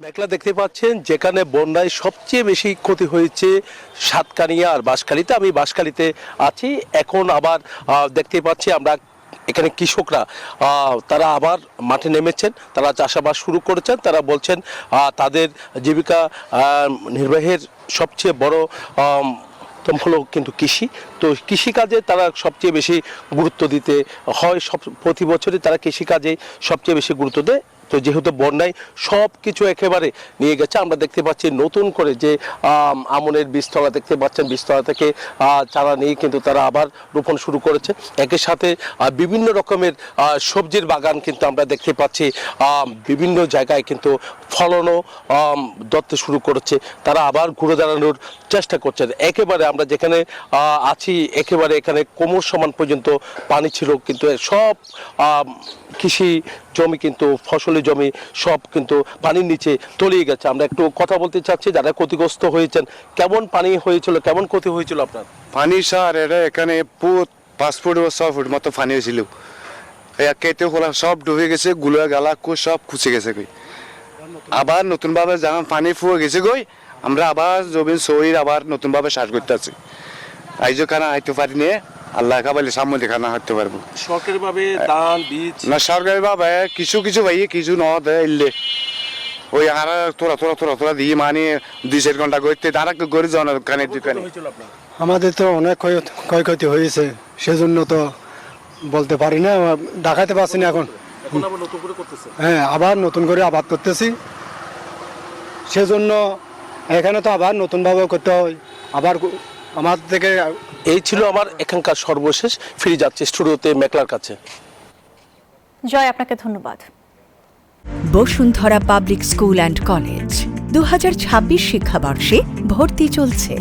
মেঘলা দেখতে পাচ্ছেন যেখানে বন্যায় সবচেয়ে বেশি ক্ষতি হয়েছে সাতকানিয়া আর বাঁশখালীতে। আমি বাঁশখালীতে আছি এখন। আবার দেখতে পাচ্ছি আমরা এখানে কৃষকরা তারা আবার মাঠে নেমেছেন, তারা চাষাবাদ শুরু করেছেন। তারা বলছেন তাদের জীবিকা নির্বাহের সবচেয়ে বড় হলো কিন্তু কৃষি। তো কৃষিকাজে তারা সবচেয়ে বেশি গুরুত্ব দিতে হয়, প্রতি বছরই তারা কৃষিকাজে সবচেয়ে বেশি গুরুত্ব দেয়। তো যেহেতু বন্যায় সব কিছু একেবারে নিয়ে গেছে, আমরা দেখতে পাচ্ছি নতুন করে যে আমনের বীজতলা দেখতে পাচ্ছেন, বীজতলা থেকে চারা নিয়ে কিন্তু তারা আবার রোপণ শুরু করেছে। একই সাথে বিভিন্ন রকমের সবজির বাগান কিন্তু আমরা দেখতে পাচ্ছি, বিভিন্ন জায়গায় কিন্তু ফলনও ধরতে শুরু করেছে। তারা আবার ঘুরে দাঁড়ানোর চেষ্টা করছেন। একেবারে আমরা যেখানে আছি একেবারে এখানে কোমর সমান পর্যন্ত পানি ছিল, কিন্তু সব কৃষি জমি কিন্তু ফসলি জমি সব কিন্তু পানির নিচে তলিয়ে গেছে। আমরা একটু কথা বলতে চাচ্ছি যারা ক্ষতিগ্রস্ত হয়েছেন। কেমন পানি হয়েছিল, কেমন ক্ষতি হয়েছিল আপনার? পানি সার এটা এখানে 5 ফুট বা 6 ফুট মতো পানি হয়েছিল। কেটে খোলা সব ডুবে গেছে, গুলা গালা সব খুঁচে গেছে কই। আবার নতুন ভাবে যখন পানি ফুয়ে গেছে কই, আমরা আবার জমিন সহির আবার নতুন ভাবে চাষ করতে আছি। আইজো খানা হইতে পারি নিয়ে আল্লাহ কাবালি সামনে খানা হইতে পারবো। সরকারি ভাবে ধান বীজ না সরকারি ভাবে কিছু কিছু ভাই কিছু ন দেয় এলে ওই আর তোরা দিয়ে মানে 2-4 ঘন্টা করতে তারা করে যাওয়ার কানের দোকানে। আমাদের তো অনেক ক্ষয়ক্ষতি হয়েছে, সেজন্য তো বলতে পারি না, দেখাতে পারছি না এখন। হ্যাঁ, আবার নতুন করে আবাদ করতেছি, সেজন্য এখানে তো আবার নতুনভাবে করতে হয়। আবার আমার থেকে এই ছিল আমার এখানকার সর্বশেষ। ফিরে যাচ্ছে স্টুডিওতে মেঘলার কাছে। জয়, আপনাকে ধন্যবাদ। Bashundhara public school and college 2026 শিক্ষাবর্ষে ভর্তি চলছে।